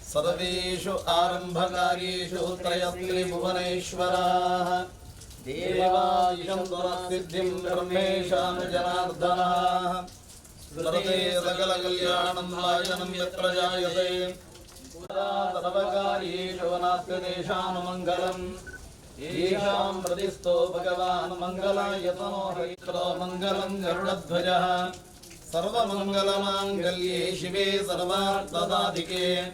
सर्वेषु आरम्भकार्येषु त्रयस्त्रिभुवनेश्वराः देवायुषं सिद्धिं ब्रह्मेशां जनार्दनः स्मृते सकलकल्याणं वायनं यत्र जायते सर्वकार्येषु नास्ति तेषां मङ्गलम् येषां प्रतिस्थो भगवान् मङ्गलायतनो हरित्रो मङ्गलं गरुडध्वजः सर्वमङ्गलमाङ्गल्ये शिवे सर्वार्थसाधिके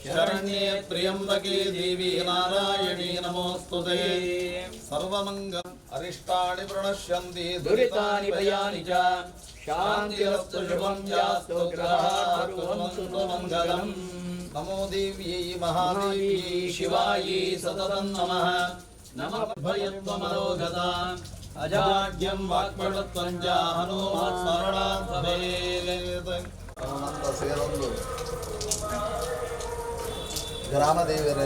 शरण्ये त्र्यम्बके देवी नारायणी नमोऽस्तुते सर्वमङ्गल अरिष्टानि प्रणश्यन्ति दुरितानि भयानि च शान्तिरस्तु शुभं यास्तु ग्रहाः कुर्वन्तु मङ्गलम् नमो देव्यै महादेव्यै शिवायै सततं नमः नमः भयत्वमरोगता अजाड्यं वाक्पटुत्वं च हनुमत् स्मरणात् भवेत् ಸೇರೊಂದು ಗ್ರಾಮ ದೇವರ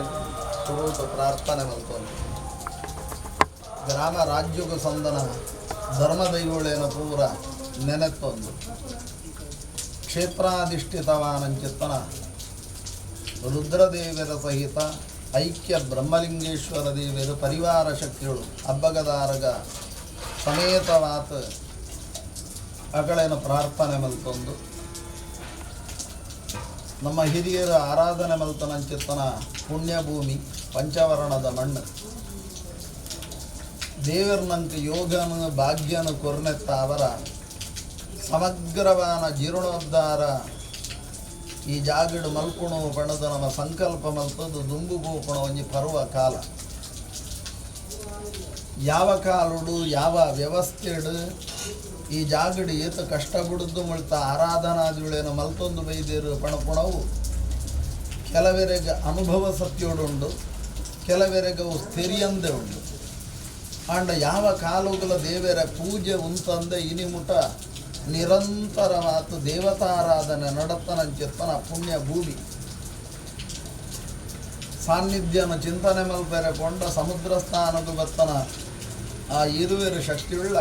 ಕುರುತ ಪ್ರಾರ್ಥನೆ ಮಲ್ಕೊಂಡು ಗ್ರಾಮ ರಾಜ್ಯಗೂ ಸಂದನ ಧರ್ಮದೈವಳೇನ ಪೂರ ನೆನೆತ್ತೊಂದು ಕ್ಷೇತ್ರಾಧಿಷ್ಠಿತವಾನಂಚಿತ್ತನ ರುದ್ರದೇವರ ಸಹಿತ ಐಕ್ಯ ಬ್ರಹ್ಮಲಿಂಗೇಶ್ವರ ದೇವರು ಪರಿವಾರ ಶಕ್ತಿಗಳು ಹಬ್ಬಗದಾರಗ ಸಮೇತವಾತ ಅಗಳೇನ ಪ್ರಾರ್ಥನೆ ಮಲ್ತೊಂದು ನಮ್ಮ ಹಿರಿಯರ ಆರಾಧನೆ ಮಲ್ತನಂಚಿತ್ತನ ಪುಣ್ಯಭೂಮಿ ಪಂಚವರ್ಣದ ಮಣ್ಣು ದೇವರನಂಕ ಯೋಗನ ಭಾಗ್ಯನ ಕೊರ್ನೆತ್ತ ಅವರ ಸಮಗ್ರವಾನ ಜೀರ್ಣೋದ್ಧಾರ ಈ ಜಾಗಡು ಮಲ್ಪುಣು ಪಣದ ನಮ್ಮ ಸಂಕಲ್ಪ ಮಲ್ತದ್ದು ದುಂಬು ಗೋಪುಣ ಒಂಜಿ ಪರ್ವ ಕಾಲ ಯಾವ ಕಾಲುಡು ಯಾವ ವ್ಯವಸ್ಥೆಡು ಈ ಜಾಗಡು ಏತ ಕಷ್ಟ ಬಿಡುದು ಮುಳ್ತ ಆರಾಧನಾದಿಗಳೇನು ಮಲ್ತೊಂದು ಬೈದೇರು ಪಣಪುಣವು ಕೆಲವರೆಗೆ ಅನುಭವ ಸತ್ಯೋಡುಂಡು ಕೆಲವರೆಗೆ ಸ್ಥಿರಿಯಂದೆ ಉಂಡು ಅಂಡ ಯಾವ ಕಾಲುಗಳ ದೇವರ ಪೂಜೆ ಉಂತಂದೆ ಇನಿಮುಟ ನಿರಂತರವಾದ ದೇವತಾರಾಧನೆ ನಡತನಂಚಿತ್ತನ ಪುಣ್ಯ ಭೂಮಿ ಸಾನ್ನಿಧ್ಯನ ಚಿಂತನೆ ಮಲ್ಪೆರೆ ಕೊಂಡ ಸಮುದ್ರ ಸ್ಥಾನದ ಬತ್ತನ ಆ ಇರುವೆರು ಶಕ್ತಿಯುಳ್ಳ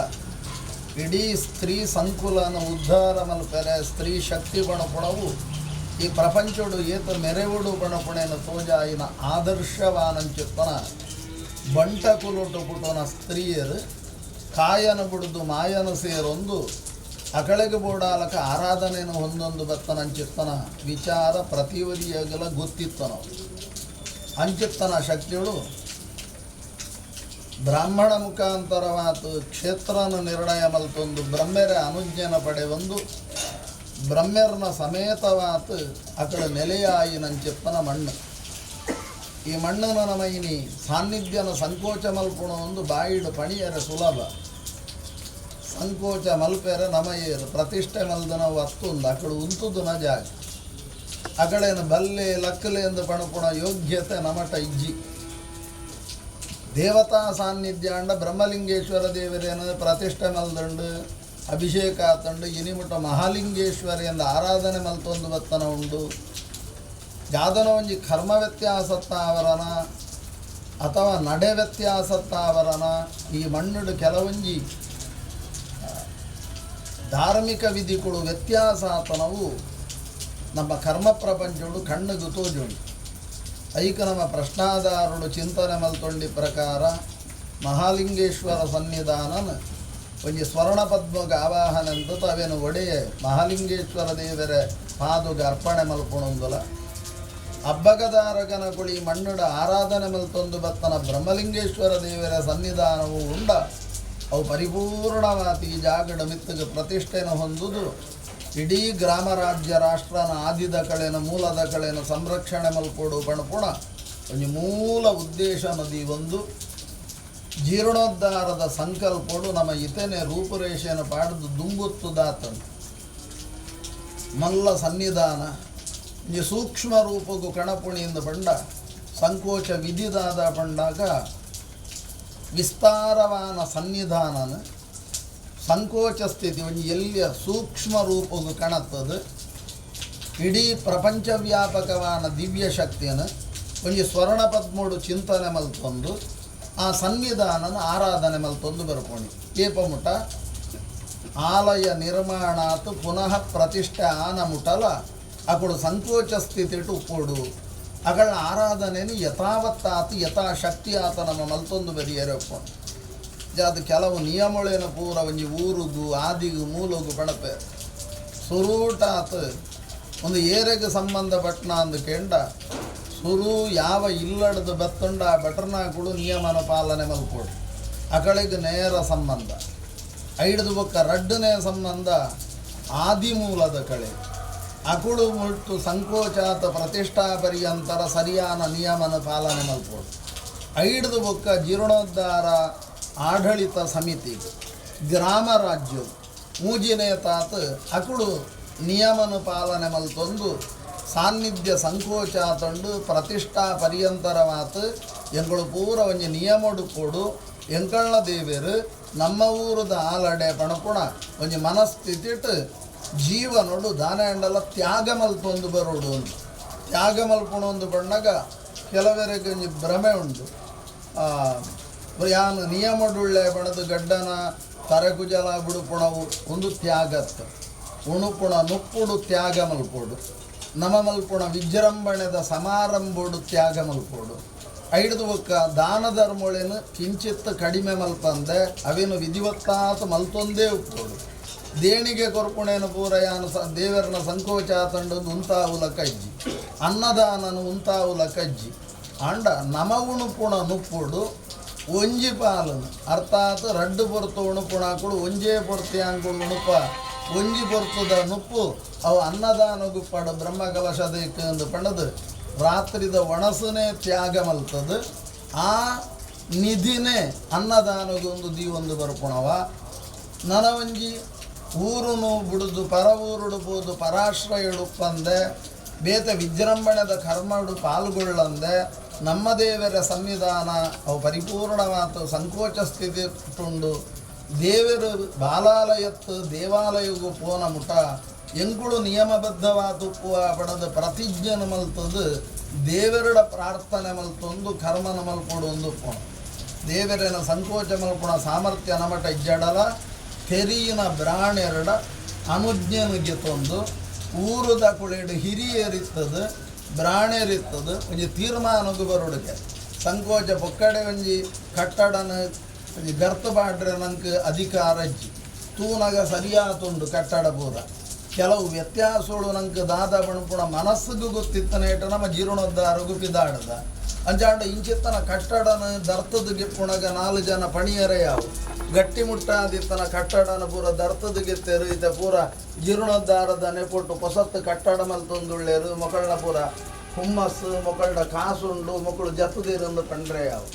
ಇಡೀ ಸ್ತ್ರೀ ಸಂಕುಲನ ಉದ್ಧಾರ ಮಲ್ಪೆರೆ ಸ್ತ್ರೀ ಶಕ್ತಿ ಬಣಪುಣವು ಈ ಪ್ರಪಂಚಡು ಏತ ಮೆರೆವುಡು ಬಣಪುಣೆನ ತೋಜಾಯಿನ ಆದರ್ಶವಾನಂಚಿತ್ತನ ಬಂಟ ಕುಲುಟು ಪುಟನ ಸ್ತ್ರೀಯರು ಕಾಯನ ಬಿಡುದು ಮಾಯನ ಸೇರೊಂದು ಅಕಳೆಗೆ ಬೋಡಾಲಕ ಆರಾಧನೆಯನ್ನು ಹೊಂದೊಂದು ಬತ್ತನಂಚಿತ್ತನ ವಿಚಾರ ಪ್ರತಿವದಿಯಾಗಲ ಗೊತ್ತಿತ್ತನ ಅಂಚಿತ್ತನ ಶಕ್ತಿಗಳು ಬ್ರಾಹ್ಮಣ ಮುಖಾಂತರವಾತು ಕ್ಷೇತ್ರನ ನಿರ್ಣಯ ಮಲ್ತೊಂದು ಬ್ರಹ್ಮೆರ ಅನುಜ್ಞನ ಪಡೆಯೊಂದು ಬ್ರಹ್ಮೆರ್ನ ಸಮೇತವಾತು ಅಕಡೆ ನೆಲೆಯಾಯಿನಂಚಿತ್ತನ ಮಣ್ಣು ಈ ಮಣ್ಣನ ನಮೈನಿ ಸಾನ್ನಿಧ್ಯನ ಸಂಕೋಚ ಮಲ್ಪುಣ ಒಂದು ಬಾಯಿಡು ಪಣಿಯರ ಸುಲಭ ಸಂಕೋಚ ಮಲ್ಪೆರೆ ನಮಯೇರು ಪ್ರತಿಷ್ಠೆ ಮಲ್ದನ ವಸ್ತುಂದು ಅಕಡೆ ಉಂತುದು ನ ಜಾಗ ಅಕಡೇನು ಬಲ್ಲೆ ಲಕ್ಕಲೆ ಎಂದು ಪಣಪುಣ ಯೋಗ್ಯತೆ ನಮಟ ಇಜ್ಜಿ ದೇವತಾ ಸಾನ್ನಿಧ್ಯ ಅಂಡ ಬ್ರಹ್ಮಲಿಂಗೇಶ್ವರ ದೇವರೇನು ಪ್ರತಿಷ್ಠೆ ಮಲ್ದಂಡು ಅಭಿಷೇಕ ಆತಂಡು ಇನಿಮುಟ ಮಹಾಲಿಂಗೇಶ್ವರಿ ಎಂದು ಆರಾಧನೆ ಮಲ್ತೊಂದು ಬತ್ತನ ಉಂಡು ಯಾದನ ಒಂಜಿ ಕರ್ಮ ವ್ಯತ್ಯಾಸತ್ತಾವರನ ಅಥವಾ ನಡೆ ವ್ಯತ್ಯಾಸತ್ತಾವರನ ಈ ಮಣ್ಣುಡು ಕೆಲವೊಂಜಿ ಧಾರ್ಮಿಕ ವಿಧಿಗಳು ವ್ಯತ್ಯಾಸ ಆತನವು ನಮ್ಮ ಕರ್ಮ ಪ್ರಪಂಚಗಳು ಕಣ್ಣಿಗೆ ತೋಜುಂಡು ಐಕ ನಮ್ಮ ಪ್ರಶ್ನಾಧಾರುಡು ಚಿಂತನೆ ಮಲ್ತೊಂಡಿ ಪ್ರಕಾರ ಮಹಾಲಿಂಗೇಶ್ವರ ಸನ್ನಿಧಾನನ ಒಂಜಿ ಸ್ವರ್ಣ ಪದ್ಮಗ ಆವಾಹನೆ ಅಂತ ಅವೇನು ಒಡೆಯ ಮಹಾಲಿಂಗೇಶ್ವರ ದೇವರ ಪಾದುಗ ಅರ್ಪಣೆ ಮಲ್ಪುಣಂದುಲ ಹಬ್ಬಗದಾರಗನ ಕುಳಿ ಮಣ್ಣುಡ ಆರಾಧನೆ ಮಲ್ತೊಂದು ಬತ್ತನ ಬ್ರಹ್ಮಲಿಂಗೇಶ್ವರ ದೇವರ ಸನ್ನಿಧಾನವು ಉಂಡ ಅವು ಪರಿಪೂರ್ಣವಾದ ಈ ಜಾಗದ ಮಿತ್ತಗೆ ಪ್ರತಿಷ್ಠೆನ ಹೊಂದುದು ಇಡೀ ಗ್ರಾಮ ರಾಜ್ಯ ರಾಷ್ಟ್ರನ ಆದಿದ ಕಳೆನ ಮೂಲದ ಕಳೆನ ಸಂರಕ್ಷಣೆ ಮಲ್ಪೋಡು ಪಣಪುಣ ಒಂದು ಮೂಲ ಉದ್ದೇಶ ನದಿ ಒಂದು ಜೀರ್ಣೋದ್ಧಾರದ ಸಂಕಲ್ಪಡು ನಮ್ಮ ಇತನೆ ರೂಪುರೇಷೆಯನ್ನು ಪಾಡ್ದು ದುಂಬುತ್ತುದಾತನು ಮಲ್ಲ ಸನ್ನಿಧಾನ ಈ ಸೂಕ್ಷ್ಮ ರೂಪಗೂ ಕಣಪುಣಿಯಿಂದ ಬಂಡ ಸಂಕೋಚ ವಿಧಿದಾದ ಬಂಡಾಗ ವಿಸ್ತಾರವಾನ ಸನ್ನಿಧಾನನ ಸಂಕೋಚ ಸ್ಥಿತಿ ಒಂದು ಎಲ್ಲಿಯ ಸೂಕ್ಷ್ಮ ರೂಪಗೂ ಕಾಣುತ್ತದೆ ಇಡೀ ಪ್ರಪಂಚ ವ್ಯಾಪಕವಾದ ದಿವ್ಯ ಶಕ್ತಿಯನ್ನು ಒಂದು ಸ್ವರ್ಣ ಪದ್ಮೋಡು ಚಿಂತನೆ ಮಲ್ತೊಂದು ಆ ಸನ್ನಿಧಾನನ ಆರಾಧನೆ ಮಲ್ತೊಂದು ಬರ್ಕೊಂಡು ಏಪಮುಟ ಆಲಯ ನಿರ್ಮಾಣಾತ್ ಪುನಃ ಪ್ರತಿಷ್ಠೆ ಆನ ಮುಟಲ ಅಕಡು ಸಂಕೋಚ ಸ್ಥಿತಿ ಉಪ್ಪೋಡು ಅಗಳ ಆರಾಧನೆಯನ್ನು ಯಥಾವತ್ತಾತು ಯಥಾಶಕ್ತಿ ಆತ ನಮ್ಮ ಮಲ್ತೊಂದು ಬದಿಯರೆ ಒಪ್ಕೊಂಡು ಅದು ಕೆಲವು ನಿಯಮಗಳೇನು ಪೂರ ಒಂಜಿ ಊರುಗು ಆದಿಗು ಮೂಲಗು ಪಣಪೆ ಸುರೂಟಾತ್ ಒಂದು ಏರೆಗೆ ಸಂಬಂಧಪಟ್ಟನ ಅಂದು ಕೆಂಡ ಸುರು ಯಾವ ಇಲ್ಲಡದು ಬತ್ತುಂಡ ಬಟರ್ನ ಕೂಡ ನಿಯಮನ ಪಾಲನೆ ಮಲ್ಕೊಡು ಅಕಳಿಗೆ ನೇರ ಸಂಬಂಧ ಐಡದು ಬೊಕ್ಕ ರಡ್ಡನೇ ಸಂಬಂಧ ಆದಿಮೂಲದ ಕಳೆ ಅಕುಳು ಮುಟ್ಟು ಸಂಕೋಚಾತ ಪ್ರತಿಷ್ಠಾ ಪರ್ಯಂತರ ಸರಿಯಾನ ನಿಯಮನ ಪಾಲನೆ ಮಲ್ಪೋಡು ಐಡದು ಬೊಕ್ಕ ಜೀರ್ಣೋದ್ಧಾರ ಆಡಳಿತ ಸಮಿತಿ ಗ್ರಾಮ ರಾಜ್ಯ ಮೂಜಿನೇ ತಾತ ಅಕುಳು ನಿಯಮನ ಪಾಲನೆ ಮಲ್ತೊಂದು ಸಾನ್ನಿಧ್ಯ ಸಂಕೋಚಾತಂಡು ಪ್ರತಿಷ್ಠಾ ಪರ್ಯಂತರ ಮಾತು ಎಂಗಳು ಪೂರ ಒಂಜಿ ನಿಯಮಡು ಕೊಡು ಎಂಕಳ್ಳ ದೇವೇರು ನಮ್ಮ ಊರದ ಆಲಡೆ ಪಣಪುಣ ಒಂಜಿ ಮನಸ್ಥಿತಿಟ್ಟು ಜೀವನೋಡು ದಾನಂಡಲ ತ್ಯಾಗ ಮಲ್ಪೊಂದು ಬರೋಡು ಒಂದು ತ್ಯಾಗ ಮಲ್ಪುಣೊಂದು ಬಣ್ಣಗ ಕೆಲವರಿಗೆ ಒಂಜಿ ಭ್ರಮೆ ಉಂಟು ಯಾನು ನಿಯಮಡುಳ್ಳೆ ಬಣದು ಗಡ್ಡನ ತರಕುಜಲ ಬುಡುಪುಣವು ಒಂದು ತ್ಯಾಗತ್ತು ಉಣುಪುಣ ನುಪ್ಪುಡು ತ್ಯಾಗ ಮಲ್ಪೋಡು ನಮ ಮಲ್ಪುಣ ವಿಜೃಂಭಣೆದ ಸಮಾರಂಭೋಡು ತ್ಯಾಗ ಮಲ್ಪೋಡು ಐಡ್ದು ಬೊಕ್ಕ ದಾನ ಧರ್ಮಗಳೇನು ಕಿಂಚಿತ್ ಕಡಿಮೆ ಮಲ್ಪಂದೆ ಅವೇನು ವಿಧಿವತ್ತಾತು ಮಲ್ತೊಂದೇ ಉಪ್ಪೋಡು ದೇಣಿಗೆ ಕೊರ್ಪುಣೇನು ಪೂರ ಯಾನು ದೇವರನ ಸಂಕೋಚಾತಂಡು ಉಂತಾವುಲ ಕಜ್ಜಿ ಅನ್ನದಾನನು ಉಂತಾವುಲ ಕಜ್ಜಿ ಅಂಡ ನಮ ಉಣುಪುಣ ನುಪ್ಪುಡು ಒಂಜಿ ಪಾಲನು ಅರ್ಥಾತ್ ರಡ್ಡು ಪೊರ್ತು ಉಣುಪುಣ ಕೂಡ ಒಂಜೇ ಪೊರ್ತಿ ಅಂಗುಳು ಉಣುಪ ಒಂಜಿ ಪೊರ್ತದ ನುಪ್ಪು ಅವು ಅನ್ನದಾನಗು ಪಡ ಬ್ರಹ್ಮಕಲಶದಕ್ಕೆ ಪಣದು ರಾತ್ರಿದ ಒಣಸನೇ ತ್ಯಾಗ ಮಲ್ತದು ಆ ನಿಧಿನೇ ಅನ್ನದಾನಗೊಂದು ದೀವೊಂದು ಬರ್ಪುಣವ ನನವಂಜಿ ಊರುನು ಬಿಡುದು ಪರ ಊರುಡು ಬೋದು ಪರಾಶ್ರಯುಡುಪ್ಪಂದೆ ಬೇತ ವಿಜೃಂಭಣೆದ ಕರ್ಮಡು ಪಾಲ್ಗೊಳ್ಳಂದೆ ನಮ್ಮ ದೇವರ ಸಂವಿಧಾನ ಅವು ಪರಿಪೂರ್ಣವಾದ ಸಂಕೋಚ ಸ್ಥಿತಿ ಉಂಡು ದೇವರು ಬಾಲಾಲಯತ್ತು ದೇವಾಲಯಗೂ ಪೋನ ಮುಟ ಎಂಕುಳು ನಿಯಮಬದ್ಧವಾದ ಉಪ್ಪುವ ಪಡೆದ ಪ್ರತಿಜ್ಞೆನ ಮಲ್ತದು ದೇವರಡ ಪ್ರಾರ್ಥನೆ ಮಲ್ತೊಂದು ಕರ್ಮನ ಮಲ್ಪೊಡು ಒಂದು ಪೋಣ ದೇವರನ ಸಂಕೋಚ ಮಲ್ಪುಣ ಸಾಮರ್ಥ್ಯ ನಮಟ ಇಜ್ಜಡಲ ತೆರಿಯಿನ ಬ್ರಾಣೆರಡ ಅನುಜ್ಞೆನುಗೆ ತಂದು ಊರುದ ಕುಳೆಡು ಹಿರಿಯರಿತ್ತದು ಬ್ರಾಣೆರಿತ್ತದು ಒಂಜಿ ತೀರ್ಮಾನಗೂ ಬರೋಡಕ್ಕೆ ಸಂಕೋಚ ಪೊಕ್ಕಡೆ ಒಂಜಿ ಕಟ್ಟಡನ ಒಂಜಿ ಗರ್ತ ಬಾಡ್ರೆ ನಂಗೆ ಅಧಿಕಾರ ಅಜ್ಜಿ ತೂನಗ ಸರಿಯಾತುಂಡು ಕಟ್ಟಡ ಪೂರ ಕೆಲವು ವ್ಯತ್ಯಾಸಗಳು ನಂಗೆ ದಾದ ಬಣಪುಣ ಮನಸ್ಸಿಗೂ ಗೊತ್ತಿತ್ತನೇಟ ನಮ್ಮ ಜೀರ್ಣೋದ್ಧಾರಗೂ ಪಿದಾಡದ ಅಂಚಾಂಡ ಇಂಚಿತ್ತನ ಕಟ್ಟಡನ ದರ್ತದಿಗೆ ಪುಣಗ 4 ಜನ ಪಣಿಯರೇ ಯಾವು ಗಟ್ಟಿ ಮುಟ್ಟಾದಿತ್ತನ ಕಟ್ಟಡನ ಪೂರ ದರ್ತದಿಗೆ ತೆರೀತ ಪೂರ ಜೀರ್ಣೋದ್ಧಾರದ ನೆಪೊಟ್ಟು ಹೊಸತ್ತು ಕಟ್ಟಡ ಮಲ್ತೊಂದುಳ್ಳೇರು ಮಕ್ಕಳನ್ನ ಪೂರ ಹುಮ್ಮಸ್ಸು ಮಕ್ಕಳ ಕಾಸುಂಡು ಮಕ್ಕಳು ಜತ್ತದಿರಂದು ಕಂಡ್ರೆ ಯಾವು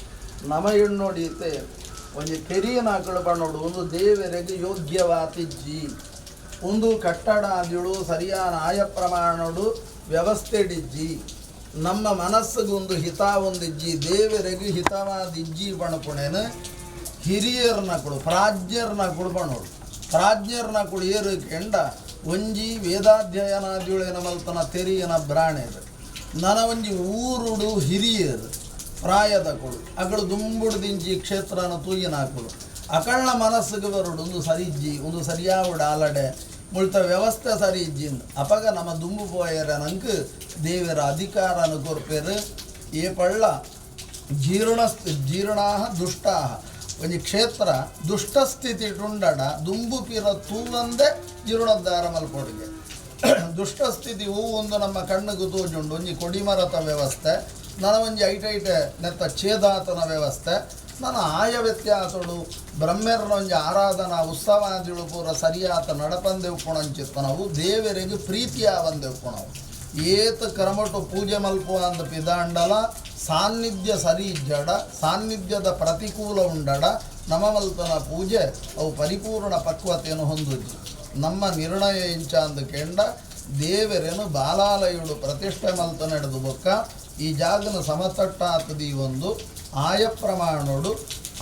ನಮ ಹೆಣ್ಣು ನೋಡೀತೆ ಒಂಜಿ ತೆರಿಯನ ಆಕಳು ಬಣ್ಣೋಡು ಒಂದು ದೇವರಿಗೆ ಯೋಗ್ಯವಾತಿಜ್ಜಿ ಒಂದು ಕಟ್ಟಡ ಆದಿಳು ಸರಿಯಾದ ಆಯ ಪ್ರಮಾಣಡು ವ್ಯವಸ್ಥೆಡಿಜ್ಜಿ ನಮ್ಮ ಮನಸ್ಸಿಗೊಂದು ಹಿತ ಒಂದಿಜ್ಜಿ ದೇವರಿಗೆ ಹಿತವಾದಿಜ್ಜಿ ಬಣಪುಣೇನು ಹಿರಿಯರ್ನ ಕೊಡು ಪ್ರಾಜ್ಞರ್ನ ಕೊಡು ಬಣ್ಣೋಡು ಪ್ರಾಜ್ಞರ್ನ ಕೊಡು ಏರು ಕೆಂಡ ಒಂಜಿ ವೇದಾಧ್ಯಯನಾದಿಗಳೇನ ಮಲ್ತನ ತೆರಿಯನ ಬ್ರಾಣೆರು ನನ ಒಂಜಿ ಊರುಡು ಹಿರಿಯರು ಪ್ರಾಯದ ಕೊಡು ಅಕಳು ದುಂಬುಡು ದಿಂಜಿ ಕ್ಷೇತ್ರನ ತೂಯಿನ ಹಾಕೊಡು ಅಕಳ್ನ ಮನಸ್ಸಿಗೆ ಬರೋಡು ಒಂದು ಸರಿಜ್ಜಿ ಒಂದು ಸರಿಯಾವುಡು ಆಲಡೆ ಮುಳ್ತ ವ್ಯವಸ್ಥೆ ಸರಿ ಇಜ್ಜಿಂದು ಅಪಗ ನಮ್ಮ ದುಂಬು ಪೋಯರ ನಂಗೆ ದೇವರ ಅಧಿಕಾರನ ಕೊರ್ಪೇರು ಏ ಪಳ್ಳ ಜೀರ್ಣಾಹ ದುಷ್ಟಾಹ ಒಂಜಿ ಕ್ಷೇತ್ರ ದುಷ್ಟಸ್ಥಿತಿ ಟುಂಡಡ ದುಂಬು ಪಿರ ತೂವಂದೆ ಜೀರ್ಣೋದ್ಧಾರ ಮಲ್ಪೊಡಿಗೆ ದುಷ್ಟಸ್ಥಿತಿ ಹೂ ಒಂದು ನಮ್ಮ ಕಣ್ಣಿಗೆ ತೋಜುಂಡು ಒಂಜಿ ಕೊಡಿಮರತ ವ್ಯವಸ್ಥೆ ನನ್ನ ಒಂಜಿ ಐಟೈಟೆ ನೆತ್ತ ಛೇದಾತನ ವ್ಯವಸ್ಥೆ ನನ್ನ ಆಯ ವ್ಯತ್ಯಾಸಡು ಬ್ರಹ್ಮೆರ್ನ ಒಂಜಿ ಆರಾಧನಾ ಉತ್ಸವಾದಿಗಳು ಪೂರ ಸರಿಯಾತ ನಡಪಂದೆ ಉಪ್ಪುಣಂಚಿತ್ತನವು ದೇವರಿಗೆ ಪ್ರೀತಿಯ ಬಂದೆ ಉಪ್ಪುಣವು ಏತ ಕ್ರಮಟು ಪೂಜೆ ಮಲ್ಪುವ ಅಂದ ಪಿದಾಂಡಲ ಸಾನ್ನಿಧ್ಯ ಸರಿ ಜಡ ಸಾನ್ನಿಧ್ಯದ ಪ್ರತಿಕೂಲ ಉಂಡಡ ನಮ ಮಲ್ಪನ ಪೂಜೆ ಅವು ಪರಿಪೂರ್ಣ ಪಕ್ವತೆಯನ್ನು ಹೊಂದುಜಿ ನಮ್ಮ ನಿರ್ಣಯ ಇಂಚ ಅಂದು ಕೆಂಡ ದೇವರೇನು ಬಾಲಾಲಯುಡು ಪ್ರತಿಷ್ಠೆ ಮಲ್ತ ನಡೆದು ಬೊಕ್ಕ ಈ ಜಾಗನ ಸಮತಟ್ಟಾತದಿ ಒಂದು ಆಯ ಪ್ರಮಾಣೋಡು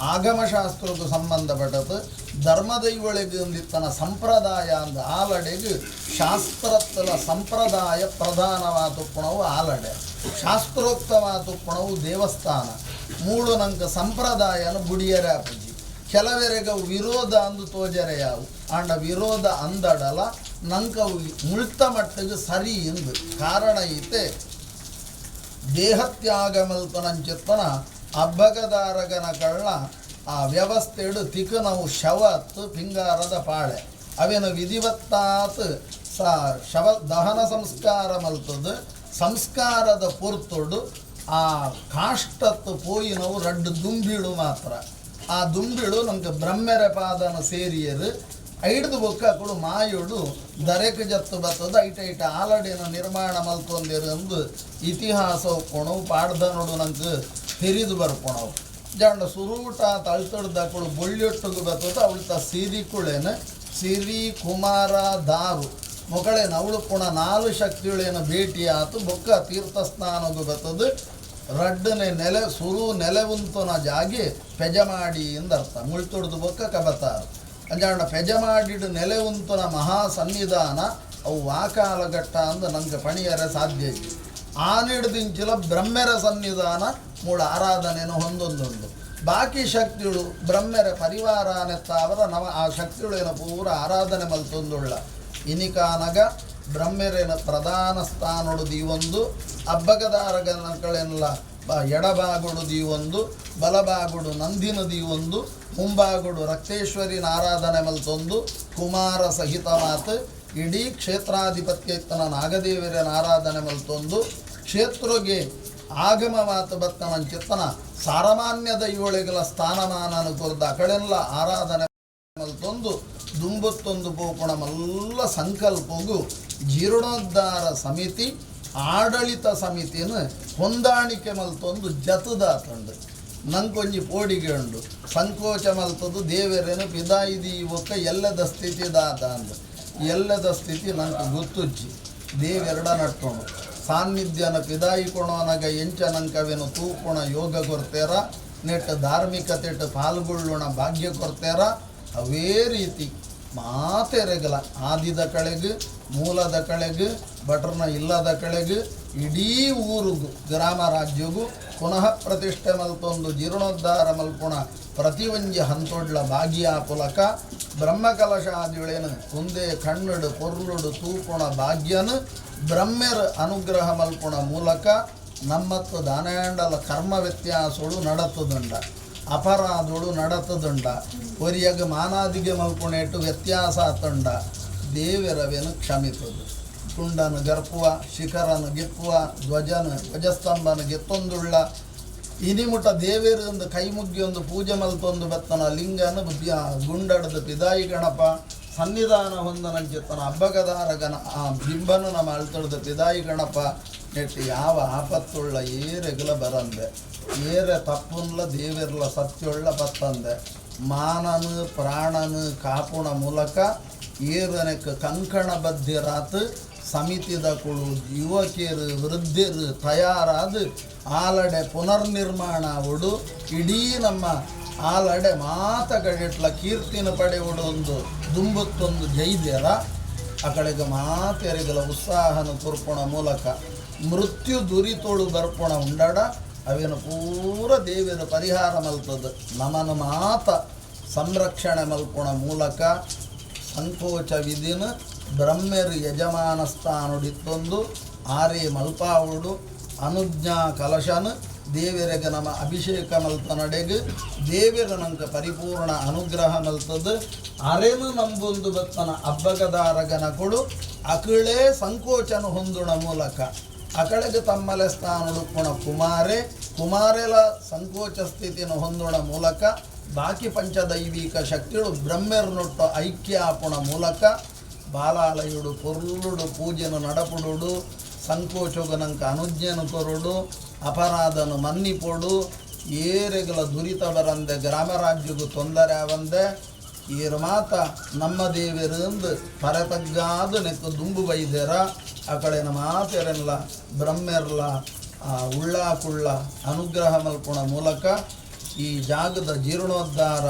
ಆಗಮಶಾಸ್ತ್ರಕ್ಕೂ ಸಂಬಂಧಪಟ್ಟದು ಧರ್ಮದೈವಳಿಗೆ ಒಂದಿತ್ತನ ಸಂಪ್ರದಾಯ ಅಂದ ಆಲಡೆಗೆ ಶಾಸ್ತ್ರತ್ವದ ಸಂಪ್ರದಾಯ ಪ್ರಧಾನವಾದ ಪುಣವು ಆಲಡೆ ಶಾಸ್ತ್ರೋಕ್ತವಾದ ಪುಣವು ದೇವಸ್ಥಾನ ಮೂಡು ನಂಗೆ ಸಂಪ್ರದಾಯನ ಬುಡಿಯರೆ ಅಪ್ಪಜಿ ಕೆಲವರೆಗೆ ವಿರೋಧ ಅಂದು ತೋಜರೆ ಯಾವು ಆಂಡ ವಿರೋಧ ಅಂದಡಲ ನಂಗೆ ಮುಳ್ತ ಮಟ್ಟಿಗೆ ಸರಿ ಎಂದು ಕಾರಣ ಈತೆ ದೇಹತ್ಯಾಗಮಲ್ತನಂಚಿತ್ತನ ಅಬ್ಬಗದಾರಗನ ಕಳ್ಳ ಆ ವ್ಯವಸ್ಥೆಡು ತಿಕನವು ಶವತ್ ಪಿಂಗಾರದ ಪಾಳೆ ಅವೇನು ವಿಧಿವತ್ತಾತ್ ಶವ ದಹನ ಸಂಸ್ಕಾರ ಮಲ್ತದು ಸಂಸ್ಕಾರದ ಪೊರ್ತೊಡು ಆ ಕಾಷ್ಟತ್ತು ಪೋಯಿನವು ರಡ್ಡು ದುಂಬಿಳು ಮಾತ್ರ ಆ ದುಂಬಿಳು ನಮ್ಗೆ ಬ್ರಹ್ಮೆರ ಪಾದನ ಸೇರಿಯರು ಐಡ್ದು ಬೊಕ್ಕ ಕೊಡು ಮಾಯೋಡು ದರೆಕ್ ಜತ್ತು ಬತ್ತದ ಐಟ ಆಲಡಿನ ನಿರ್ಮಾಣ ಮಲ್ತೊಂದಿರು ಅಂದು ಇತಿಹಾಸ ಒಪ್ಪಣವು ಪಾಡ್ದನೋಡು ನಂಗೆ ತೆರಿದು ಬರ್ಪಣವು ಜಾಂಡ ಸುರೂಟ ತಳ್ತಡ್ದ ಕೊಡು ಬೊಳ್ಳಿಯೊಟ್ಟಿಗೆ ಬತ್ತದ ಅವಳ್ತ ಸಿರಿ ಸಿರಿ ಕುಮಾರ ದಾರು ಮೊಗಳೇನು ಅವಳು ಪುಣ 4 ಶಕ್ತಿಗಳೇನು ಭೇಟಿ ಆತು ಬೊಕ್ಕ ತೀರ್ಥ ಸ್ನಾನಗೂ ಬತ್ತದು ರಡ್ಡನೆ ನೆಲೆ ಸುರು ನೆಲೆವಂತನ ಜಾಗಿ ಪೆಜಮಾಡಿ ಎಂದರ್ಥ ಮುಳ್ತೊಡ್ದು ಬೊಕ್ಕ ಕಬತಾರು ಅಂಜಾಂಡ ಪೆಜಮಾಡಿಡು ನೆಲೆವಂತನ ಮಹಾ ಸನ್ನಿಧಾನ ಅವು ವಾಕಾಲಘಟ್ಟ ಅಂದು ನಂಗೆ ಪಣಿಯರೆ ಸಾಧ್ಯ ಇದೆ ಆನಿಡ್ದಿಂಚಿಲ ಬ್ರಹ್ಮೆರ ಸನ್ನಿಧಾನ ಮೂಡ ಆರಾಧನೆಯನ್ನು ಹೊಂದೊಂದುಂಡು ಬಾಕಿ ಶಕ್ತಿಗಳು ಬ್ರಹ್ಮೆರ ಪರಿವಾರನೆತ್ತಾವರ ನವ ಆ ಶಕ್ತಿಗಳೇನ ಪೂರ ಆರಾಧನೆ ಮಲ್ತೊಂದುಳ್ಳ ಇನಿಕಾನಗ ಬ್ರಹ್ಮೆರೇನ ಪ್ರಧಾನ ಸ್ಥಾನೊಡು ದೀವೊಂದು ಅಬ್ಬಗದಾರಗನಗಳೆಲ್ಲ ಎಡಬಾಗುಡು ದೀವೊಂದು ಬಲಬಾಗುಡು ನಂದಿನ ದೀವೊಂದು ಮುಂಬಾಗುಡು ರಕ್ತೇಶ್ವರಿನ ಆರಾಧನೆ ಮಲ್ತೊಂದು ಕುಮಾರ ಸಹಿತ ಮಾತು ಇಡೀ ಕ್ಷೇತ್ರಾಧಿಪತ್ಯ ಇತ್ತನ ನಾಗದೇವರನ ಆರಾಧನೆ ಮಲ್ತೊಂದು ಕ್ಷೇತ್ರಗೆ ಆಗಮ ಮಾತು ಬತ್ತನಂಚಿತ್ತನ ಸಾರಮಾನ್ಯದ ಇವಳಿಗಳ ಸ್ಥಾನಮಾನನು ಕೊರ್ದ ಅಕಳೆಲ್ಲ ಆರಾಧನೆ ಮಲ್ತೊಂದು ದುಂಬತ್ತೊಂದು ಪೋಪುಣ ಮಲ್ಲ ಸಂಕಲ್ಪಗೂ ಜೀರ್ಣೋದ್ಧಾರ ಸಮಿತಿ ಆಡಳಿತ ಸಮಿತಿಯನ್ನು ಹೊಂದಾಣಿಕೆ ಮಲ್ತೊಂದು ಜತದ ತಂಡು ನಂಗೊಂಜಿ ಪೋಡಿಗೆ ಉಂಡು ಸಂಕೋಚ ಮಲ್ತದು ದೇವರೇನು ಪಿದಾಯಿದಿ ಇವಕ್ಕ ಎಲ್ಲದ ಸ್ಥಿತಿ ದಾತ ಅಂದು ಎಲ್ಲದ ಸ್ಥಿತಿ ನಂಗೆ ಗೊತ್ತುಜ್ಜಿ ದೇವೆರಡ ನಟ್ಟೋಣ ಸಾನ್ನಿಧ್ಯನ ಪಿದಾಯಿ ಕೊಣೋನಗ ಎಂಚನಂಕವೇನು ತೂಪುಣ ಯೋಗ ಕೊರ್ತೇರ ನೆಟ್ಟು ಧಾರ್ಮಿಕತೆಟ್ಟು ಪಾಲ್ಗೊಳ್ಳೋಣ ಭಾಗ್ಯ ಕೊರ್ತೇರ ಅವೇ ರೀತಿ ಮಾತೆರೆಗಲ ಆದಿದ ಕಳೆಗು ಮೂಲದ ಕಳೆಗು ಭಟ್ರನ ಇಲ್ಲದ ಕಳೆಗು ಇಡೀ ಊರಿಗೂ ಗ್ರಾಮ ರಾಜ್ಯಗೂ ಪುನಃ ಪ್ರತಿಷ್ಠೆ ಮಲ್ತೊಂದು ಜೀರ್ಣೋದ್ಧಾರ ಮಲ್ಪುಣ ಪ್ರತಿವಂಜಿ ಹಂತೊಡ್ಲ ಭಾಗ್ಯ ಪುಲಕ ಬ್ರಹ್ಮಕಲಶಾದಿಗಳೇನು ಒಂದೇ ಕಣ್ಣುಡು ಪೊರ್ಲುಡು ತೂಪುಣ ಭಾಗ್ಯನು ಬ್ರಹ್ಮೆರ ಅನುಗ್ರಹ ಮಲ್ಪುಣ ಮೂಲಕ ನಮ್ಮತ್ತು ದಾನಾಂಡಲ ಕರ್ಮ ವ್ಯತ್ಯಾಸಗಳು ನಡತದುಂಡ ಅಪರಾಧಗಳು ನಡತದುಂಡ ಒರಿಯಾಗ ಮಾನಾದಿಗೆ ಮಲ್ಪುಣೆಟ್ಟು ವ್ಯತ್ಯಾಸ ಆತುಂಡ ದೇವರವೇನು ಕ್ಷಮಿತದು ಕುಂಡನು ಗರ್ಪುವ ಶಿಖರನು ಗೆಪ್ಪುವ ಧ್ವಜಸ್ತಂಭನ ಗೆತ್ತೊಂದುಳ್ಳ ಇನಿಮುಟ ದೇವೇರೊಂದು ಕೈ ಮುಗ್ಗಿಯೊಂದು ಪೂಜೆ ಮಲ್ತೊಂದು ಬೆತ್ತನ ಲಿಂಗನ ಗುಂಡಡದ ಪಿದಾಯಿ ಗಣಪ ಸನ್ನಿಧಾನ ಹೊಂದನಂಚಿತ್ತನ ಹಬ್ಬಗದಾರಗನ ಆ ಬಿಂಬನು ನಮ್ಮ ಅಳ್ತೊಡ್ದ ಪಿದಾಯಿ ಗಣಪ ನೆಟ್ಟು ಯಾವ ಆಪತ್ತುಳ್ಳ ಏರೆಗಲ ಬರಂದೆ ಏರೆ ತಪ್ಪುನ್ಲ ದೇವಿರ್ಲ ಸತ್ಯುಳ್ಳ ಬತ್ತಂದೆ ಮಾನನು ಪ್ರಾಣನು ಕಾಪುಣ ಮೂಲಕ ಏರನೆಕ್ ಕಂಕಣ ಬದ್ಧಿರಾತ್ ಸಮಿತಿದ ಕುಳು ಯುವಕಿಯರು ವೃದ್ಧರು ತಯಾರಾದ ಆಲಡೆ ಪುನರ್ನಿರ್ಮಾಣ ಉಡು ಇಡೀ ನಮ್ಮ ಆಲಡೆ ಮಾತಗಡಿಟ್ಲ ಕೀರ್ತಿನ ಪಡೆಯುವುದು ಒಂದು ದುಂಬತ್ತೊಂದು ಜೈದ್ಯರ ಆ ಕಡೆಗೆ ಮಾತೆರಿಗಲ ಉತ್ಸಾಹನ ತುರ್ಪುಣ ಮೂಲಕ ಮೃತ್ಯು ದುರಿತೋಳು ಬರ್ಪುಣ ಉಂಡಾಡ ಅವೇನು ಪೂರ ದೇವಿನ ಪರಿಹಾರ ಮಲ್ತದ್ದು ನಮನ ಮಾತ ಸಂರಕ್ಷಣೆ ಮಲ್ಪುಣ ಮೂಲಕ ಸಂಕೋಚ ವಿಧಿನ ಬ್ರಹ್ಮೆರು ಯಜಮಾನ ಸ್ಥಾನುಡಿತ್ತೊಂದು ಆರೇ ಮಲ್ಪಾವುಡು ಅನುಜ್ಞಾ ಕಲಶನ ದೇವರಿಗೆ ನಮ್ಮ ಅಭಿಷೇಕ ಮಲ್ತ ನಡೆಗೆ ದೇವರ ನಂಗೆ ಪರಿಪೂರ್ಣ ಅನುಗ್ರಹ ಮಲ್ತದ್ದು ಅರೆನು ನಂಬೊಂದು ಬತ್ತನ ಅಬ್ಬಗದಾರಗನ ಕೊಡು ಅಕಳೇ ಸಂಕೋಚನ ಹೊಂದುಣ ಮೂಲಕ ಅಕಳೆಗೆ ತಮ್ಮಲೆ ಸ್ಥಾನುಡುಪುಣ ಕುಮಾರೆಲ ಸಂಕೋಚ ಸ್ಥಿತಿನ ಹೊಂದುಣ ಮೂಲಕ ಬಾಕಿ ಪಂಚದೈವಿಕ ಶಕ್ತಿಗಳು ಬ್ರಹ್ಮೆರ್ನೊಟ್ಟ ಐಕ್ಯ ಆಪುಣ ಮೂಲಕ ಬಾಲಾಲಯುಡು ಪೊರ್ಲುಡು ಪೂಜೆನು ನಡಪುಡುಡು ಸಂಕೋಚೋಗನಂಕ ಅನುಜ್ಞೆನು ಕೊರುಡು ಅಪರಾಧನು ಮನ್ನಿಪೋಡು ಏರೆಗಳ ದುರಿತ ಬರಂದೆ ಗ್ರಾಮ ರಾಜ್ಯಗೂ ತೊಂದರೆ ಆವಂದೆ ಈರು ಮಾತ ನಮ್ಮ ದೇವರಿಂದ ಪರತಗ್ಗಾದ ನೆಕ್ಕು ದುಂಬು ಬೈದೇರ ಆ ಕಡೆನ ಮಾತೆರೆಲ್ಲ ಬ್ರಹ್ಮೆರ್ಲ ಉಳ್ಳ ಕುಳ್ಳ ಅನುಗ್ರಹ ಮಲ್ಪುಣ ಮೂಲಕ ಈ ಜಾಗದ ಜೀರ್ಣೋದ್ಧಾರ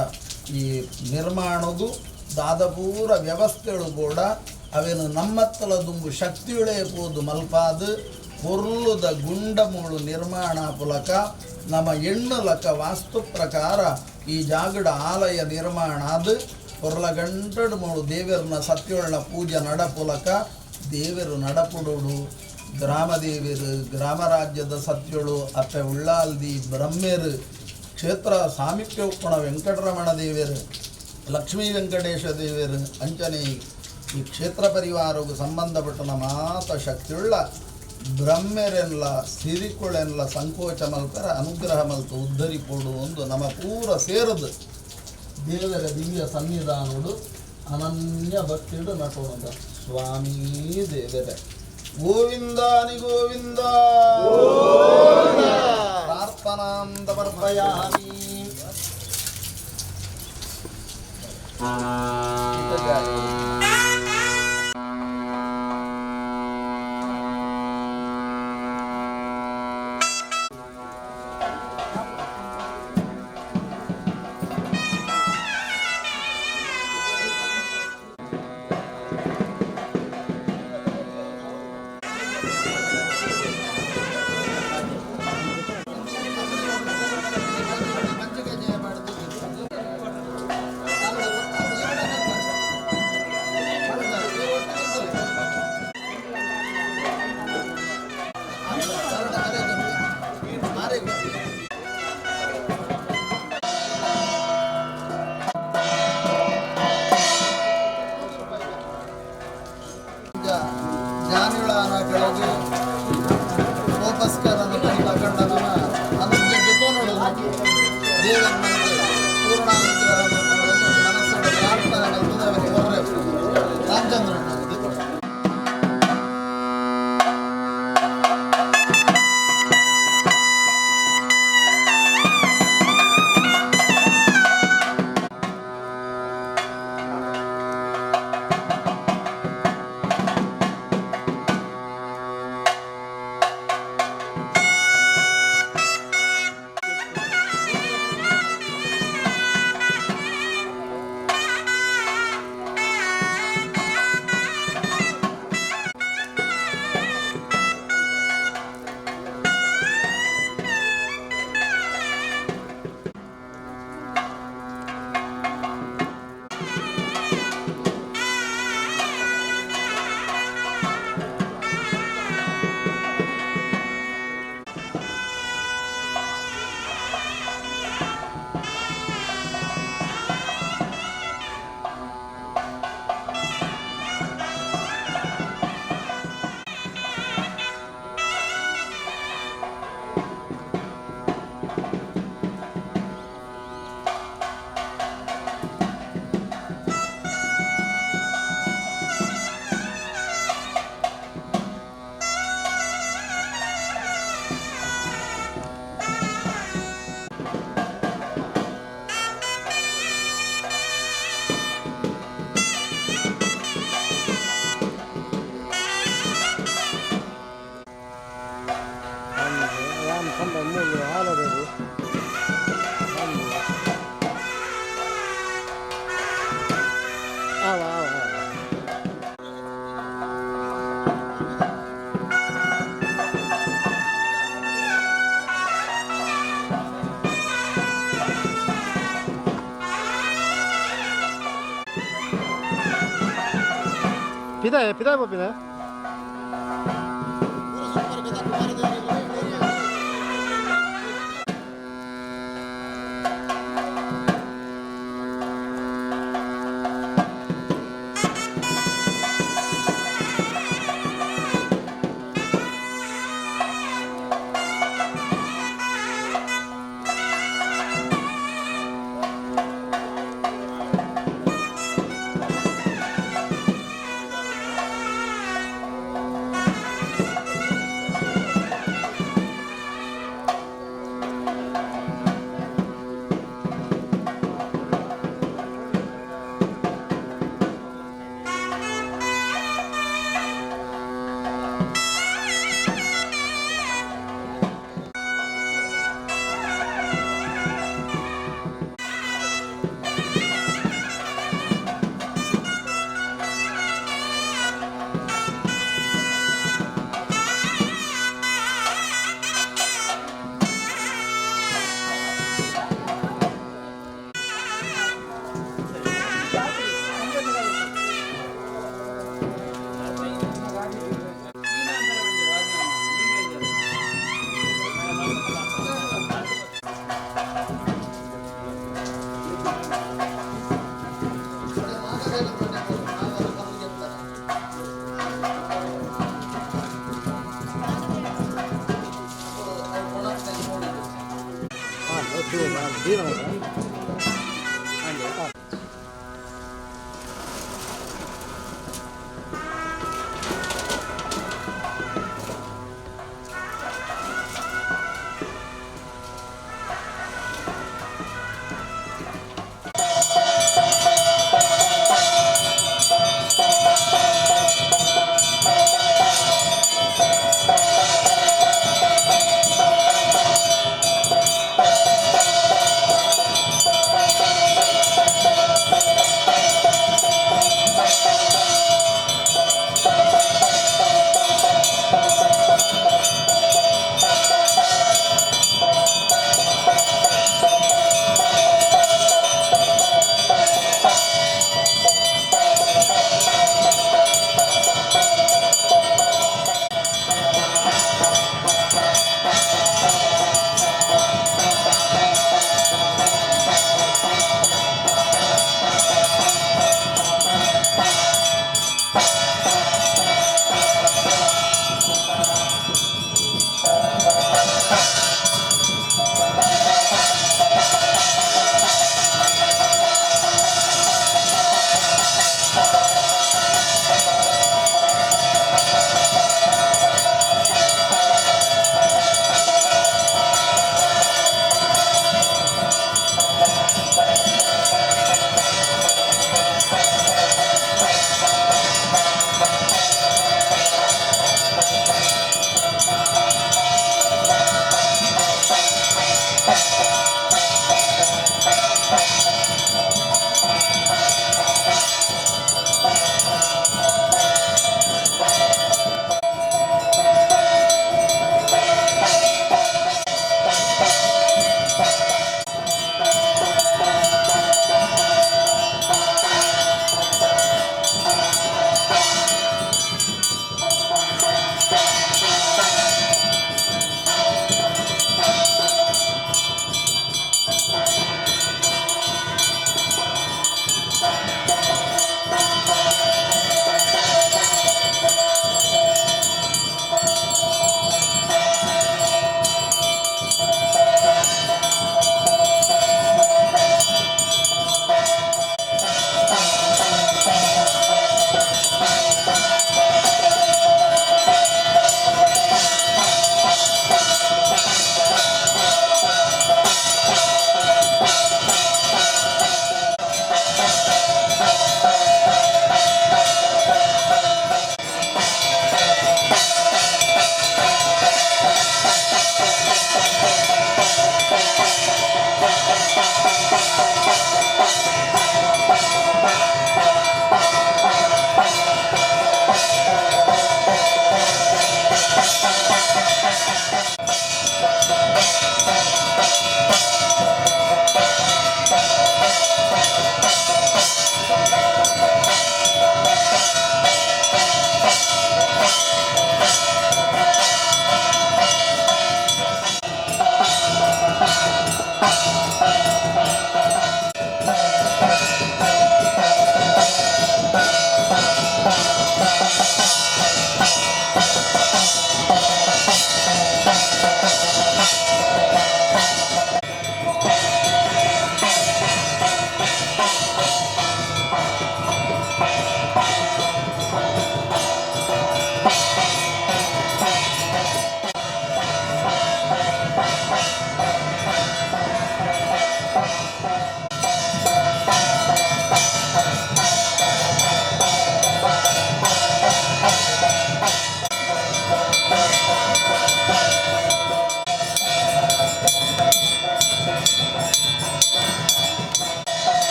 ಈ ನಿರ್ಮಾಣಗೂ ದಾದಪೂರ ವ್ಯವಸ್ಥೆಗಳು ಕೂಡ ಅವೇನು ನಮ್ಮತ್ತಲ ದುಂಬು ಶಕ್ತಿಯುಳೇ ಪೋದು ಮಲ್ಪಾದು ಪೊರ್ಲುದ ಗುಂಡಮೂಳು ನಿರ್ಮಾಣ ಪುಲಕ ನಮ್ಮ ಎಣ್ಣುಲಕ ವಾಸ್ತು ಪ್ರಕಾರ ಈ ಜಾಗಡ ಆಲಯ ನಿರ್ಮಾಣ ಅದು ಪೊರ್ಲ ಗಂಟಡು ಮೂಳು ದೇವರನ್ನ ಸತ್ಯೋಳ್ನ ಪೂಜೆ ನಡಪುಲಕ ದೇವರು ನಡಪುಡುಡು ಗ್ರಾಮದೇವಿಯರು ಗ್ರಾಮರಾಜ್ಯದ ಸತ್ಯಳು ಅಪ್ಪೆ ಉಳ್ಳಾಲ್ದಿ ಬ್ರಹ್ಮೇರು ಕ್ಷೇತ್ರ ಸಾಮೀಪ್ಯ ಉಪ್ಪಣ ವೆಂಕಟರಮಣ ದೇವಿಯರು ಲಕ್ಷ್ಮೀ ವೆಂಕಟೇಶ ದೇವಿಯರು ಅಂಚನೆ ಈ ಕ್ಷೇತ್ರ ಪರಿವಾರಕ್ಕೆ ಸಂಬಂಧಪಟ್ಟ ಮಾತ ಶಕ್ತಿಯುಳ್ಳ ಬ್ರಹ್ಮೆರೆಲ್ಲ ಸಿರಿಕುಳೆಲ್ಲ ಸಂಕೋಚ ಮಲ್ಪರ ಅನುಗ್ರಹ ಮಲ್ತು ಉದ್ಧರಿಕೊಡು ಒಂದು ನಮ್ಮ ಪೂರ ಸೇರದು ದೇವರ ದಿವ್ಯ ಸನ್ನಿಧಾನಗಳು ಅನನ್ಯ ಭಕ್ತಿಡು ನಟೋಣದ ಸ್ವಾಮೀ ದೇವರೇ ಗೋವಿಂದಾನಿ ಗೋವಿಂದ ಪ್ರಾರ್ಥನಾಂತ ಸಮರ್ಪಯಾಮಿ. ಜ್ಞಾನಿಗಳಾನ ಕೆಳಗೆ ಸೋಪಸ್ಕರನ್ನು ಕಂಡನ ಅನುಜ್ಞೆ ನೋಡೋದು ದೇವರ ಪೂರ್ಣ ಮನಸ್ಸಿನ ಪ್ರಾರ್ಥನೆ ರಾಮಚಂದ್ರಣ್ಣ Pitaj, bo pitaj.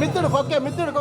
మిత్తుడు ఓకే మిత్తుడు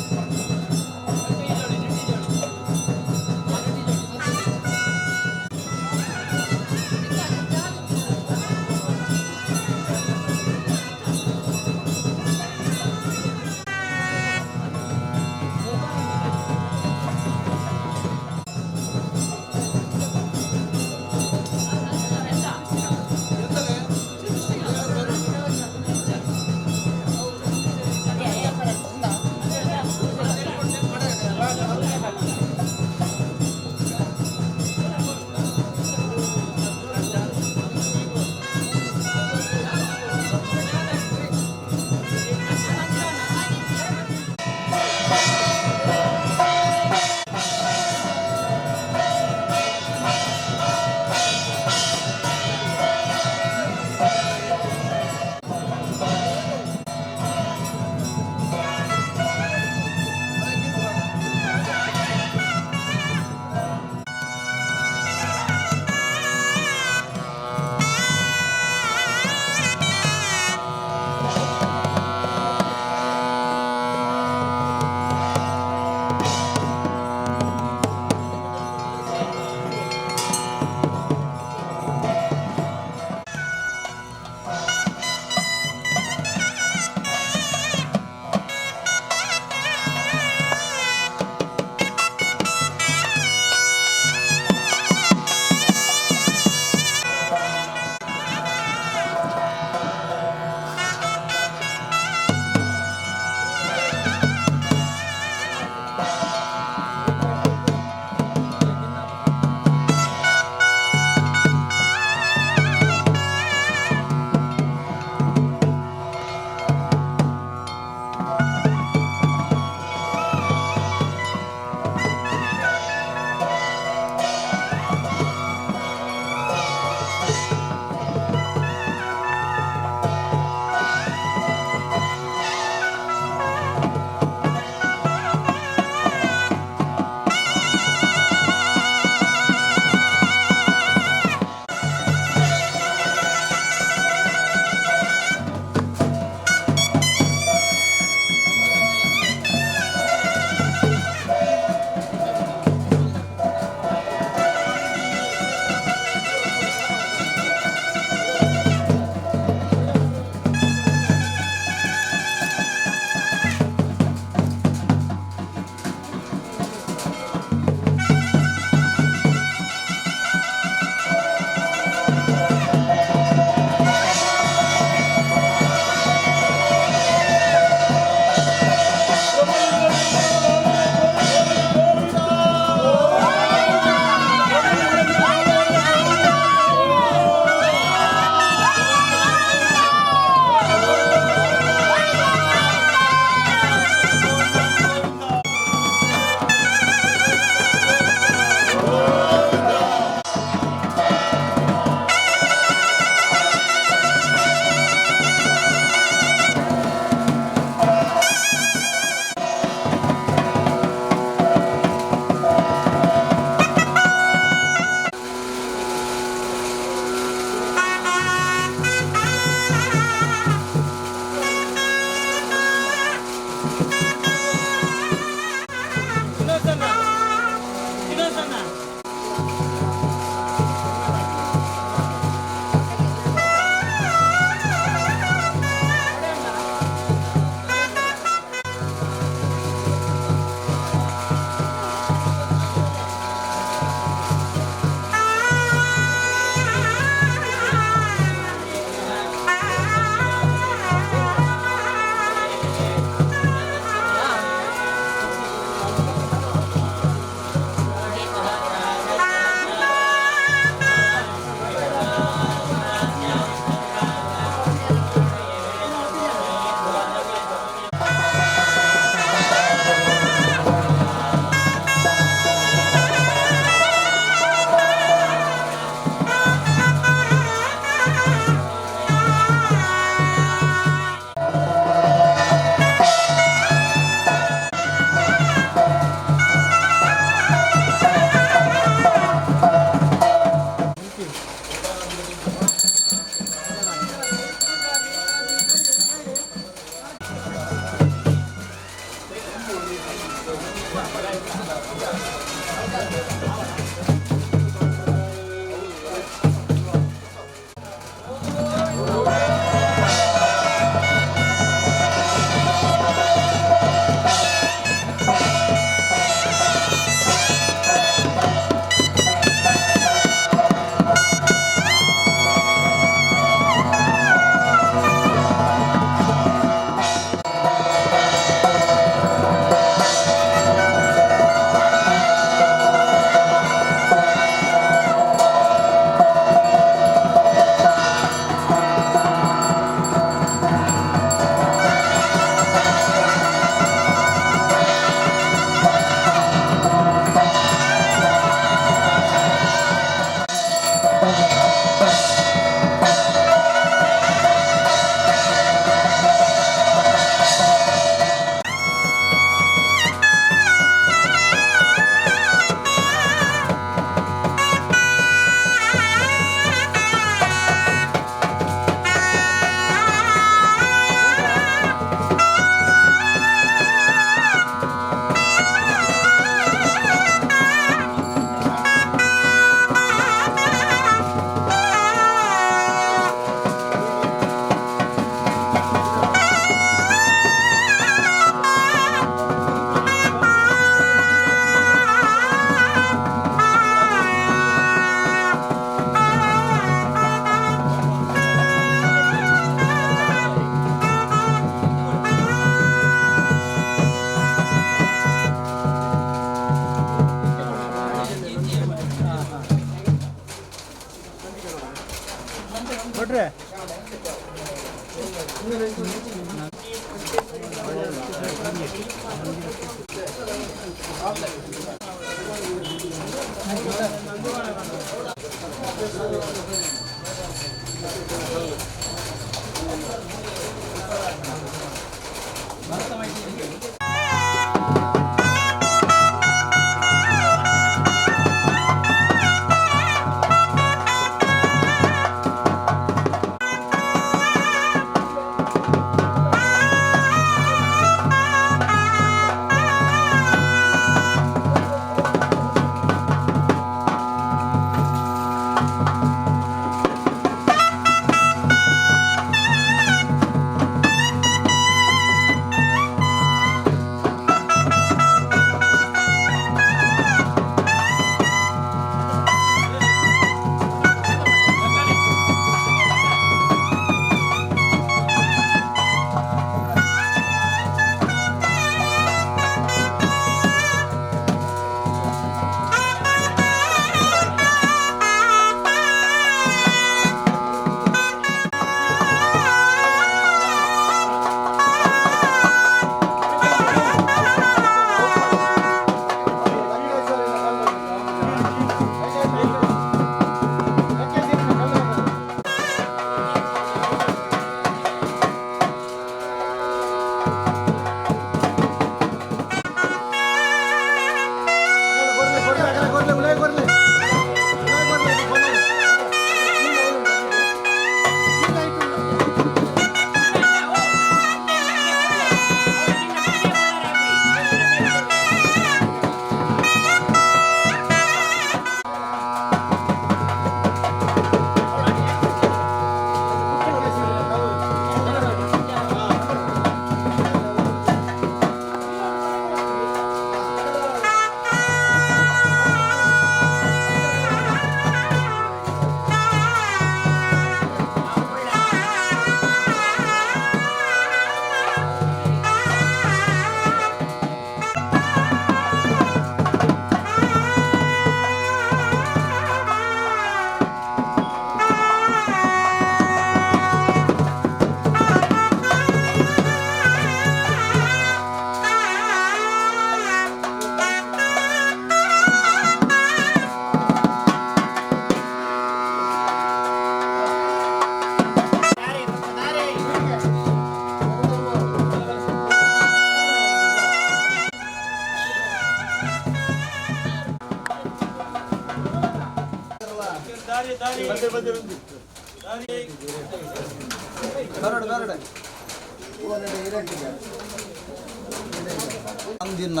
ನಂದಿನ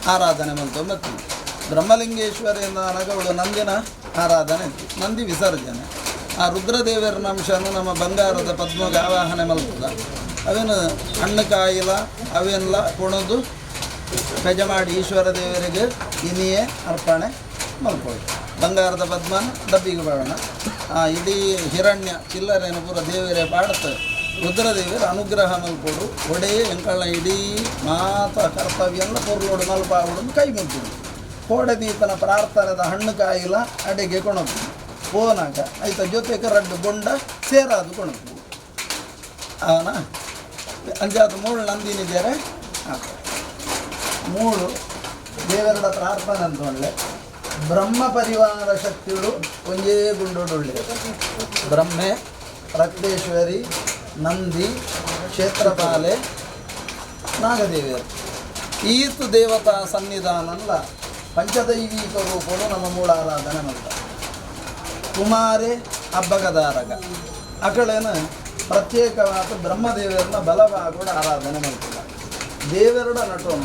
ಆರಾಧನೆ ಬಂತು ಮತ್ತು ಬ್ರಹ್ಮಲಿಂಗೇಶ್ವರಿಯಿಂದ ನಗಗಳು ನಂದಿನ ಆರಾಧನೆ ನಂದಿ ವಿಸರ್ಜನೆ ಆ ರುದ್ರದೇವರ ಅಂಶನು ನಮ್ಮ ಬಂಗಾರದ ಪದ್ಮಗೆ ಆವಾಹನೆ ಮಲ್ಪದ ಅವೇನು ಹಣ್ಣು ಕಾಯಿಲ ಅವೆಲ್ಲ ಕುಣದು ಪೆಜ ಮಾಡಿ ಈಶ್ವರ ದೇವರಿಗೆ ಇನಿಯೇ ಅರ್ಪಣೆ ಮಲ್ಕೊಳ್ಳಿ ಬಂಗಾರದ ಪದ್ಮನ ಡಬ್ಬಿಗೆ ಬಾಡೋಣ ಇಡೀ ಹಿರಣ್ಯ ಚಿಲ್ಲರೇನು ಪೂರ ದೇವರೇ ಪಾಡುತ್ತೆ ರುದ್ರದೇವರ ಅನುಗ್ರಹ ಮಲ್ಕೊಡು ಒಡೆಯ ಎಂಕಳ ಇಡೀ ಮಾತ ಕರ್ತವ್ಯ ಎಲ್ಲ ಪೊರ್ಲೋಡು ಮಲ್ಪಾವುಡು ಕೈ ಮುಗ್ಗುದು ಕೋಡದೀತನ ಪ್ರಾರ್ಥನೆದ ಹಣ್ಣು ಕಾಯಿಲ ಅಡೆಗೆ ಕೊಣಕು ಪೋನಾಗ ಆಯ್ತ ಜೊತೆಗೆ ರಡ್ಡು ಬೊಂಡ ಸೇರಾದು ಕೊಣಕು ಅವನ ಅಂಜಾದ ಮೂಳು ನಂದಿನಿದ್ದಾರೆ ಮೂಳು ದೇವರ ಪ್ರಾರ್ಥನೆ ಅಂತ ಒಳ್ಳೆ ಬ್ರಹ್ಮ ಪರಿವಾರ ಶಕ್ತಿಗಳು ಒಂದೇ ಗುಂಡೊಳ್ಳೆ ಬ್ರಹ್ಮೆ ರಕ್ತೇಶ್ವರಿ ನಂದಿ ಕ್ಷೇತ್ರಪಾಲೆ ನಾಗದೇವಿಯರು ಈತು ದೇವತಾ ಸನ್ನಿಧಾನಲ್ಲ ಪಂಚದೈವೀಕ ರೂಪಗಳು ನಮ್ಮ ಮೂಲ ಆರಾಧನೆ ಅಂತ ಕುಮಾರೆ ಹಬ್ಬಗದಾರಗ ಅಕಳೇನ ಪ್ರತ್ಯೇಕವಾದ ಬ್ರಹ್ಮದೇವರನ್ನ ಬಲವಾಗೋಡ ಆರಾಧನೆ ಮಾಡ್ತಿಲ್ಲ ದೇವರುಡ ನಟೋಣ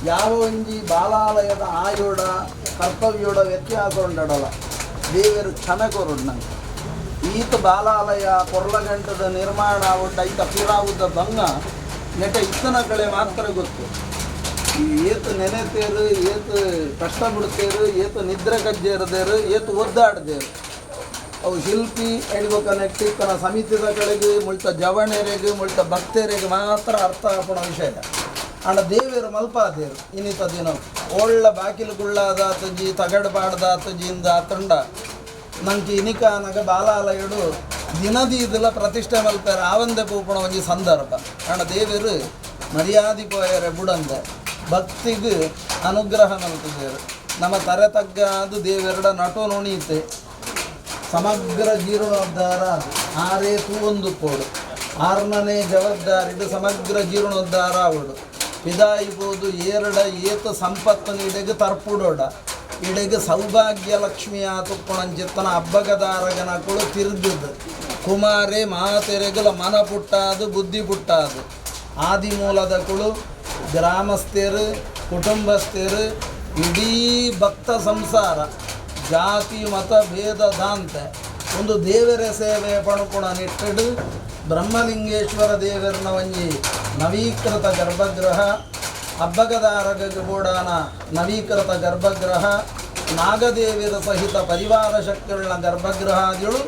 ಯಾವ ಒಂಜಿ ಬಾಲಾಲಯದ ಆಯೋಡ ಕರ್ತವ್ಯೋಡ ವ್ಯತ್ಯಾಸ ಉಂಡಡಲ್ಲ ದೇವರು ಕ್ಷಮೆ ನಂಗೆ ಈತ ಬಾಲಾಲಯ ಕೊರ್ಲಗಂಟದ ನಿರ್ಮಾಣ ಉಂಟ ಈತ ಪೂರಾವುದ ಭಂಗ ನೆಟ ಇತ್ತನ ಕಡೆ ಮಾತ್ರ ಗೊತ್ತು ಏತು ನೆನೆತೇರು ಏತು ಕಷ್ಟ ಬಿಡ್ತೇರು ಏತು ನಿದ್ರೆ ಕಜ್ಜೇರದೇರು ಏತು ಒದ್ದಾಡ್ದೇರು ಅವು ಶಿಲ್ಪಿ ಎಡ್ಬೇಕು ನೆಟ್ಟಿಕ್ಕನ ಸಮಿತಿದ ಕಡೆಗೆ ಮುಳ್ತ ಜವಣೆರೆಗೆ ಮುಳ್ತ ಭಕ್ತರಿಗೆ ಮಾತ್ರ ಅರ್ಥ ಆಪಣ ವಿಷಯ ಅಣ್ಣ ದೇವರು ಮಲ್ಪಾದೇರು ಇನ್ನಿತ ದಿನ ಒಳ್ಳೆ ಬಾಕಿಲುಗುಳ್ಳಾದಾತಜಿ ತಗಡು ಬಾಡ್ದಾತಜಿಯಿಂದ ತಂಡ ನಂಗೆ ಇನಿಕಾನಾಗ ಬಾಲಾಲಯಡು ದಿನದಿ ಇದೆಲ್ಲ ಪ್ರತಿಷ್ಠೆ ಮಲ್ಪೇರ ಆವಂದೆ ಪೂಪಣ ಒಂಜಿ ಸಂದರ್ಭ ಅಣ್ಣ ದೇವರು ಮರ್ಯಾದೆ ಪೋಯರೆ ಬುಡಂದ ಭಕ್ತಿಗೆ ಅನುಗ್ರಹ ಮಲ್ತಿದ್ದೇರು ನಮ್ಮ ತರೆ ತಗ್ಗ ಅದು ದೇವೆರಡ ನಟು ನುಣಿತೆ ಸಮಗ್ರ ಜೀರ್ಣೋದ್ಧಾರ ಅದು ಆರೇ ತೂವೊಂದು ಕೋಡು 6ನೇ ಜವಾಬ್ದಾರಿಡು ಸಮಗ್ರ ಜೀರ್ಣೋದ್ಧಾರ ಅವಡು ಪಿದಾಯಿಬೋದು ಏರಡ ಏತ ಸಂಪತ್ತನ್ನು ಇಡೆಗೆ ತರ್ಪುಡೋಡ ಇಡೆಗೆ ಸೌಭಾಗ್ಯ ಲಕ್ಷ್ಮಿಯ ತುಪ್ಪಣಂಚಿತ್ತನ ಹಬ್ಬಗದಾರಗನಗಳು ತಿರುಗಿದ್ದು ಕುಮಾರೇ ಮಾತೆರೆಗಲ ಮನ ಪುಟ್ಟಾದು ಬುದ್ಧಿ ಪುಟ್ಟಾದು ಆದಿಮೂಲದ ಕುಳು ಗ್ರಾಮಸ್ಥರು ಕುಟುಂಬಸ್ಥರು ಇಡೀ ಭಕ್ತ ಸಂಸಾರ ಜಾತಿ ಮತ ಭೇದ ದಾಂತೆ ಒಂದು ದೇವರ ಸೇವೆ ಪಣುಕುಣ ನಿಟ್ಟಡು ಬ್ರಹ್ಮಲಿಂಗೇಶ್ವರ ದೇವರನ ಒಂಜಿ ನವೀಕೃತ ಗರ್ಭಗೃಹ ಹಬ್ಬಗದಾರಗ ಬೋಡಾನ ನವೀಕೃತ ಗರ್ಭಗೃಹ ನಾಗದೇವಿರ ಸಹಿತ ಪರಿವಾರ ಶಕ್ತಿಗಳ ಗರ್ಭಗೃಹಾದಿಗಳು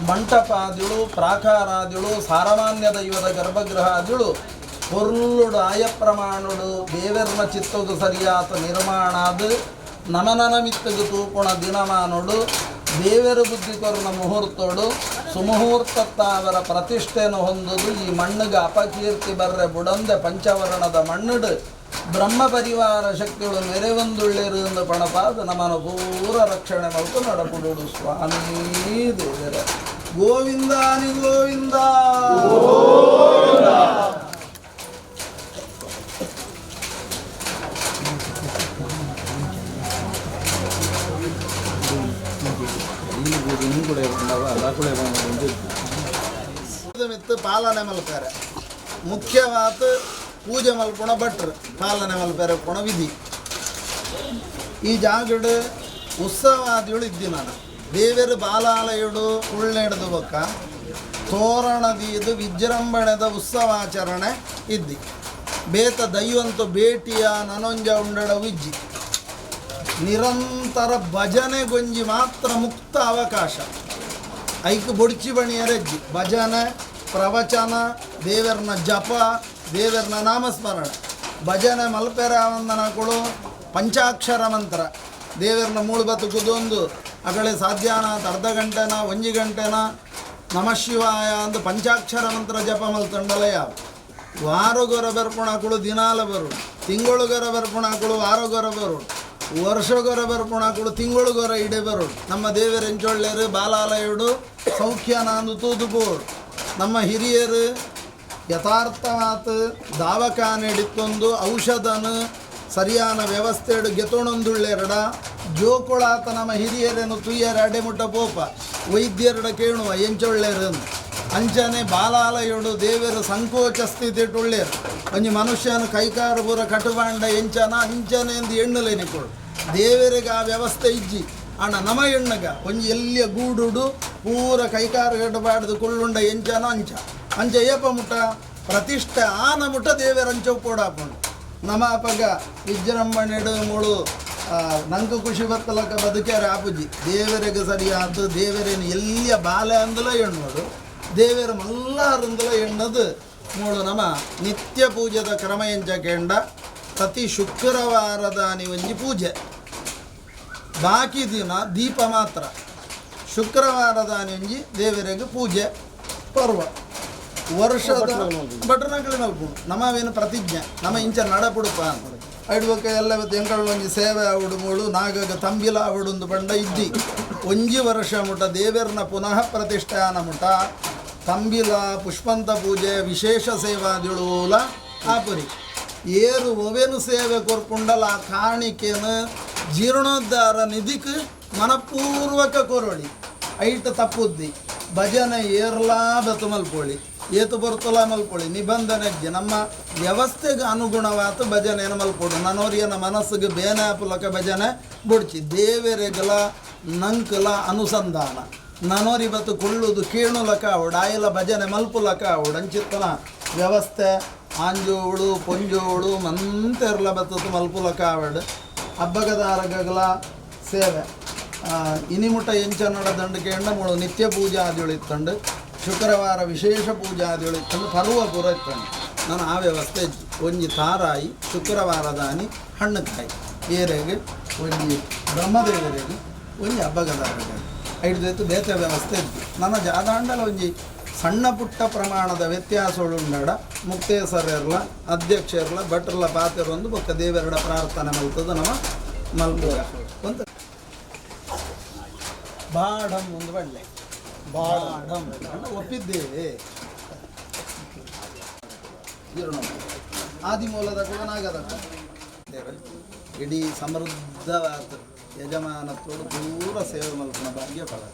ಮಂಟಪಾದಿಗಳು ಪ್ರಾಕಾರಾದಿಗಳು ಸಾರಮಾನ್ಯ ದೈವದ ಗರ್ಭಗೃಹಾದಿಗಳು ಪೊರ್ಲುಡು ಆಯ ಪ್ರಮಾಣುಡು ದೇವರನ ಚಿತ್ತದು ಸರಿಯಾತ ನಿರ್ಮಾಣಾದು ನಮನನ ಮಿತ್ತಗು ತೂಪುಣ ದಿನಮಾನುಡು ದೇವರ ಬುದ್ಧಿ ಕೊರನ ಮುಹೂರ್ತೋಡು ಸುಮುಹೂರ್ತತ್ತ ಅವರ ಪ್ರತಿಷ್ಠೆಯನ್ನು ಹೊಂದುದು ಈ ಮಣ್ಣಿಗೆ ಅಪಕೀರ್ತಿ ಬರ್ರೆ ಬುಡಂದೆ ಪಂಚವರ್ಣದ ಮಣ್ಣುಡು ಬ್ರಹ್ಮ ಪರಿವಾರ ಶಕ್ತಿಗಳು ನೆರೆವಂದುಳ್ಳಿರು ಎಂದು ಪಣಪಾದ ನಮ್ಮನ್ನು ಪೂರ ರಕ್ಷಣೆ ಮಾಡ್ತು ನಡಪುಡುಡು ಸ್ವಾಮಿ ದೇವರ ಗೋವಿಂದಾನಿ ಗೋವಿಂದ ಮಿತ್ತು ಪಾಲನೆ ಮಲ್ಪೇರೆ ಮುಖ್ಯವಾದ ಪೂಜೆ ಮಲ್ಪುಣ ಭಟ್ರು ಪಾಲನೆ ಮಲ್ಪೇರೆ ಪುಣ ವಿಧಿ ಈ ಜಾಗಡು ಉತ್ಸವಾದಿಗಳು ಇದ್ದಿ ನಾನು ದೇವರ ಬಾಲಾಲಯಡು ಉಳ್ಳೆಡ್ದು ಬೊಕ್ಕ ತೋರಣದೀದು ವಿಜೃಂಭಣೆದ ಉತ್ಸವಾಚರಣೆ ಇದ್ದಿ ಬೇತ ದೈವಂತು ಭೇಟಿಯ ನನೊಂಜ ಉಂಡಡ ವಿಜ್ಜಿ ನಿರಂತರ ಭಜನೆ ಗೊಂಜಿ ಮಾತ್ರ ಮುಕ್ತ ಅವಕಾಶ ಐಕ್ ಬೊಡ್ಚಿ ಬಣಿಯರಜ್ಜಿ ಭಜನೆ ಪ್ರವಚನ ದೇವರನ ಜಪ ದೇವರನ ನಾಮಸ್ಮರಣೆ ಭಜನೆ ಮಲ್ಪೆರ ವಂದನಗಳು ಪಂಚಾಕ್ಷರ ಮಂತ್ರ ದೇವರನ ಮೂಳ್ಬತ್ತು ಕುದೊಂದು ಅಗಳೆ ಸಾಧ್ಯನ ಅರ್ಧ ಗಂಟೆನ ಒಂಜಿ ಗಂಟೆನ ನಮಃ ಶಿವಾಯ ಅಂದು ಪಂಚಾಕ್ಷರ ಮಂತ್ರ ಜಪ ಮಲ್ತಂಡಲ ಯಾವ ವಾರಗೊರ ಬೆರ್ಪುಣಗಳು ದಿನಾಲ ಬರು ತಿಂಗಳಿಗೊರ ಬೆರ್ಪುಣಗಳು ವಾರಗೊರ ಬರು ವರ್ಷಗೊರ ಬರ್ಪುಣಗಳು ತಿಂಗಳಿಗೊರ ಇಡೆ ಬರೋಡು ನಮ್ಮ ದೇವರ ಎಂಚೊಳ್ಳೆರು ಬಾಲಾಲಯಡು ಸೌಖ್ಯ ನಾಂದು ತೂದುಬೋಡು ನಮ್ಮ ಹಿರಿಯರು ಯಥಾರ್ಥವಾತ ದಾವಖಾನೆ ಹಿಡಿತೊಂದು ಔಷಧನ ಸರಿಯಾನ ವ್ಯವಸ್ಥೆಡು ಗೆತೊಣೊಂದುಳ್ಳೆರಡ ಜೋಕುಳಾತ ನಮ್ಮ ಹಿರಿಯರೇನು ತುಯ್ಯರ ಅಡೆಮುಟ್ಟ ಪೋಪ ವೈದ್ಯರಡ ಕೇಳುವ ಎಂಚೊಳ್ಳೆರು ಅಂಚನೆ ಬಾಲಾಲಯಡು ದೇವರು ಸಂಕೋಚ ಸ್ಥಿತಿ ಟುಳ್ಳೆರು ಒಂಜಿ ಮನುಷ್ಯನ ಕೈಕಾರು ಪೂರ ಕಟುಬಾಂಡ ಎಂಚನ ಅಂಚನೆ ಎಂದು ಎಣ್ಣಲೇನಿಕೊಳು ದೇವರಿಗೆ ಆ ವ್ಯವಸ್ಥೆ ಇಜ್ಜಿ ಅಣ್ಣ ನಮ ಎಣ್ಣಗ ಒಂಜಿ ಎಲ್ಲಿಯ ಗೂಡುಡು ಪೂರ ಕೈಕಾರು ಕಟುಬಾಡ್ದು ಕೊಳ್ಳುಂಡ ಎಂಚನ ಅಂಚ ಏಪ ಮುಟ್ಟ ಪ್ರತಿಷ್ಠೆ ಆನ ಮುಟ್ಟ ದೇವರ ಅಂಚವು ಕೊಡಾಪುಂಡು ನಮ ಅಪಗ ವಿಜೃಂಭಣೆಡು ಮುಳು ನಂಗೆ ಖುಷಿ ಬತ್ತಲಕ ಬದುಕ್ಯಾರ ಆಪುಜಿ ದೇವರಿಗೆ ಸರಿಯಾದ ದೇವರೇನು ಎಲ್ಲಿಯ ಬಾಲೆ ಅಂದಲ ಎಣ್ಣೋದು ದೇವರ ಮಲ್ಲಾರಂದಲ ಎಣ್ಣದು ಮೂಳು ನಮ ನಿತ್ಯ ಪೂಜೆದ ಕ್ರಮ ಎಂಚ ಕೇಂಡ ಪ್ರತಿ ಶುಕ್ರವಾರದ ಒಂಜಿ ಪೂಜೆ ಬಾಕಿ ದಿನ ದೀಪ ಮಾತ್ರ ಶುಕ್ರವಾರದ ಒಂಜಿ ದೇವರಿಗೆ ಪೂಜೆ ಪರ್ವ ವರ್ಷದ ಭಟ್ರನಗಳು ಮಲ್ಪುಂಡು ನಮವೇನು ಪ್ರತಿಜ್ಞೆ ನಮ್ಮ ಇಂಚ ನಡಪುಡುಪ ಅಡ್ವಕ ಎಲ್ಲ ಎಂಗಳು ಒಂಜಿ ಸೇವೆ ಆವಡು ಮೂಳು ನಾಗಗ ತಂಬಿಲ ಆವಡುಂದು ಬಂಡ ಇದ್ದಿ ಒಂಜಿ ವರ್ಷ ಮುಟ ದೇವರನ ಪುನಃ ಪ್ರತಿಷ್ಠಾನ ಮುಟ ತಂಬಿಲ ಪುಷ್ಪಂತ ಪೂಜೆ ವಿಶೇಷ ಸೇವಾದಿಳುಲ ಆಪುರಿ ಏರು ಒವೆನು ಸೇವೆ ಕೊರ್ಪುಂಡಲ ಆ ಕಾಣಿಕೆನ ಜೀರ್ಣೋದ್ಧಾರ ನಿಧಿಕ್ ಮನಪೂರ್ವಕ ಕೊರೊಳಿ ಐಟ್ ತಪ್ಪುದ್ದಿ ಭಜನೆ ಏರ್ಲಾ ಬತು ಮಲ್ಪೊಳಿ ಏತು ಬರ್ತಲ ಮಲ್ಪೊಳಿ ನಿಬಂಧನೆ ನಮ್ಮ ವ್ಯವಸ್ಥೆಗೆ ಅನುಗುಣವಾದ ಭಜನೆಯನ್ನು ಮಲ್ಪೊಡು ನನ್ನೋರಿಯನ ಮನಸ್ಸಿಗೆ ಬೇನೆ ಪುಲಕ ಭಜನೆ ಬುಡ್ಚಿ ದೇವರೆಗಲ ನಂಕಲ ಅನುಸಂಧಾನ ನನ್ನೋರಿ ಬತ್ತು ಕೊಳ್ಳುದು ಕೀಣುಲಕ ಅವಡು ಆಯಲ ಭಜನೆ ಮಲ್ಪುಲಕ ಅವಡು ಅಂಚಿತ್ತನ ವ್ಯವಸ್ಥೆ ಆಂಜೋಳು ಪೊಂಜೋಳು ಮಂತೆರ್ಲ ಬತ್ತದು ಮಲ್ಪುಲಕ ಅವಡು ಹಬ್ಬಗದಾರಗಲ ಸೇವೆ ಇನಿಮುಟ ಎಂಚ ನಡದಂಡು ಕೇಂಡ ಮುಳು ನಿತ್ಯ ಪೂಜಾದಿಗಳು ಇತ್ತಂಡು ಶುಕ್ರವಾರ ವಿಶೇಷ ಪೂಜಾದಿಗಳು ಇತ್ತಂಡು ಪರ್ವ ಪುರ ಇತ್ತಂಡು ನಾನು ಆ ವ್ಯವಸ್ಥೆ ಇದ್ದು ಒಂಜಿ ತಾರಾಯಿ ಶುಕ್ರವಾರದಾನಿ ಹಣ್ಣುಕಾಯಿ ಏರೆಗೆ ಒಂಜಿ ಬ್ರಹ್ಮದೇವರಿಗೆ ಒಂಜಿ ಹಬ್ಬಗದಾರಗೆ ಐದು ಬೇತೆ ವ್ಯವಸ್ಥೆ ಇದ್ದು ನನ್ನ ಜಾದಾಂಡಲ ಒಂಜಿ ಸಣ್ಣ ಪುಟ್ಟ ಪ್ರಮಾಣದ ವ್ಯತ್ಯಾಸಗಳು ಉಂಡಾಡ ಮುಕ್ತೇಸರ್ಯರ್ಲ ಅಧ್ಯಕ್ಷರ್ಲ ಭಟ್ರಲ ಪಾತೆರೊಂದು ಬೊಕ್ಕ ದೇವರಡ ಪ್ರಾರ್ಥನೆ ಮಲ್ತದ ನಮ್ಮ ಮಲ್ಪುಗ ಒಂದು ಬಾಡಂ ಒಂದು ಬಳ್ಳೆ ಬಾಡಂ ಒಪ್ಪಿದ್ದೇವೆ ಆದಿಮೂಲದ ಕುಲನಾಗದ ಇಡೀ ಸಮೃದ್ಧವಾದ ಯಜಮಾನತ್ತೋಡು ದೂರ ಸೇವೆ ಮಲ್ಪನ ಭಾಗ್ಯ ಫಲ